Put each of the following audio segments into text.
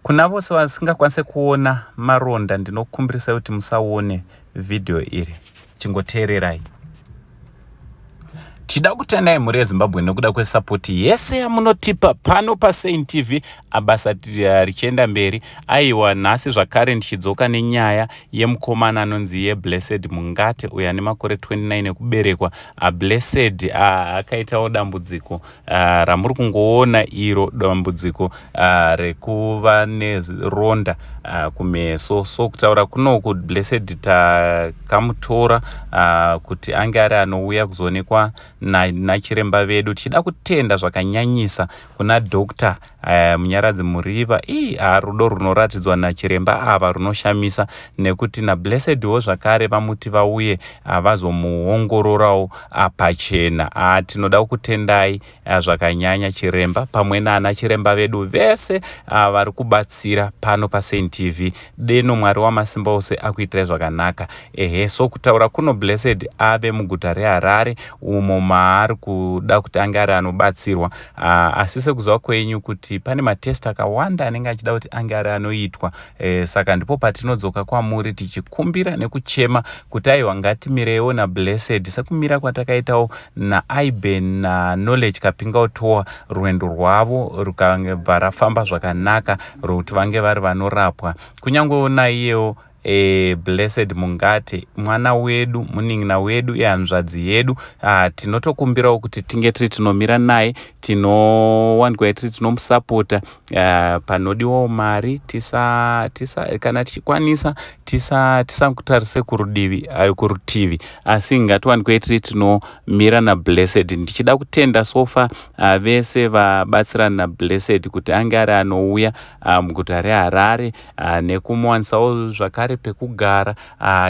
Kuna vose vasingakwanise kuona maronda, ndinokumbirisa kuti musaone video iri. Chingoteererai. Tida kutendai muri yeZimbabwe nekuda kwesapoti yese yamunotipa pano paSaint TV abasa richienda mberi. Aiwa, nhasi zvakare ndichidzoka nenyaya yemukomana anonzi yeBlessed Mungate uyo ane makore 29 ekuberekwa. Blessed akaitawo dambudziko ramuri kungoona iro dambudziko rekuva neronda kumeso. So kutaura kunoku Blessed takamutora kuti ange ari anouya kuzoonekwa nachiremba vedu. Tichida kutenda zvakanyanyisa kuna Dr. Munyaradzi Muriva. Rudo runoratidzwa nachiremba ava runoshamisa, nekuti naBlessed wo zvakare vamuti vauye vazomuongororawo pachena. Tinoda kutendai zvakanyanya chiremba pamwe naana chiremba vedu vese vari kubatsira pano paSaint TV. Deno Mwari wamasimba ose akuitirai zvakanaka. So kutaura kuno Blessed Ave Muguta ReHarare umo maari kuda kuti ange ari anobatsirwa. Asi sekuziva kwenyu kuti pane matest akawanda anenge achida kuti ange ari anoitwa. Saka ndipo patinodzoka kwamuri tichikumbira nekuchema kuti aiwa ngatimirewo naBlessed sekumira kwatakaitawo naIben naKnowledge Kapinga Utoa. Rwendo rwavo rukabva rafamba zvakanaka rwokuti vange vari vanorapwa. Kunyange naiyewo Blessed Mungate mwana wedu, munin'ina wedu, hanzvadzi yedu. Tinotokumbirawo kuti tinge tiri tinomira naye, tinowanikwa tiri tinomusapota panodiwawo mari. Kana tichikwanisa tisakutarise kurutivi, asi ngatiwanikwe tiri tinomira naBlessed. Ndichida kutenda sofa vese vabatsirana naBlessed kuti ange ari anouya muguta reHarare nekumuwanisawo zvakare pekugara,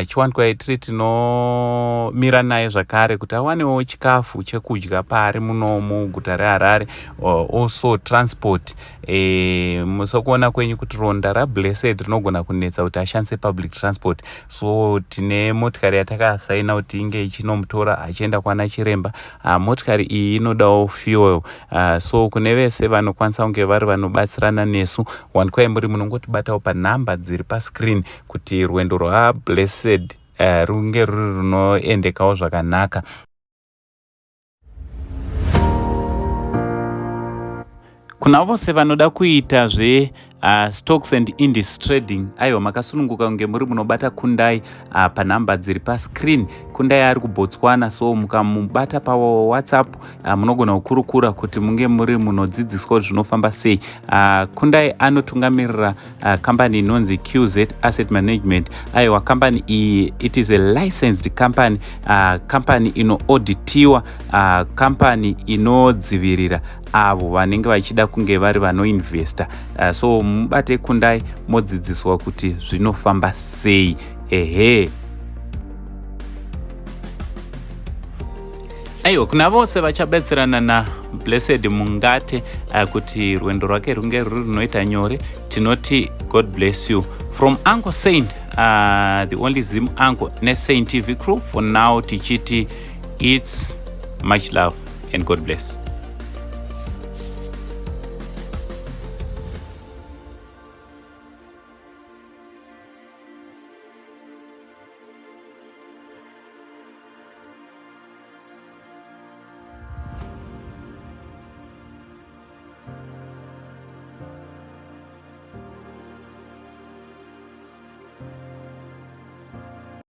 chiwanikwa tiri tinomira naye zvakare kuti awanewo chikafu chekudya paari muno muguta reHarare, also transport. Musokuona kwenyu kuti ronda raBlessed rinogona kunetsa kuti ashandise public transport. So tine motikari yatakasaina kuti inge ichinomutora achienda kwana chiremba. Motikari iyi inodawo fuel. So kune vese vanokwanisa kunge vari vanobatsirana nesu, wanikwai muri munongotibatawo panhamba dziri pascreen kuti rwendo rwaBlessed runge ruri runoendekawo zvakanaka. Kuna vose vanoda kuita stocks and indices trading, aiwa makasununguka kunge muri munobata Kundai panhamba dziri pascreen. Kundai ari kuBotswana, so mukamubata paWhatsApp munogona kukurukura kuti munge muri munodzidziswa zvinofamba sei. Kundai anotungamirira kambani inonzi QZ Asset Management. Aiwa, kambani iyi it is a licensed company, kambani inoauditiwa, kambani inodzivirira avo vanenge vachida kunge vari vanoinvesta. So mubate Kundai modzidziswa kuti zvinofamba sei. Aiwa, kuna vose vachabetserana naBlessed Mungate kuti rwendo rwake runge ruri runoita nyore, tinoti God bless you from Uncle Saint, the only Zim uncle neSaint TV crew. For now tichiti it's much love and God bless.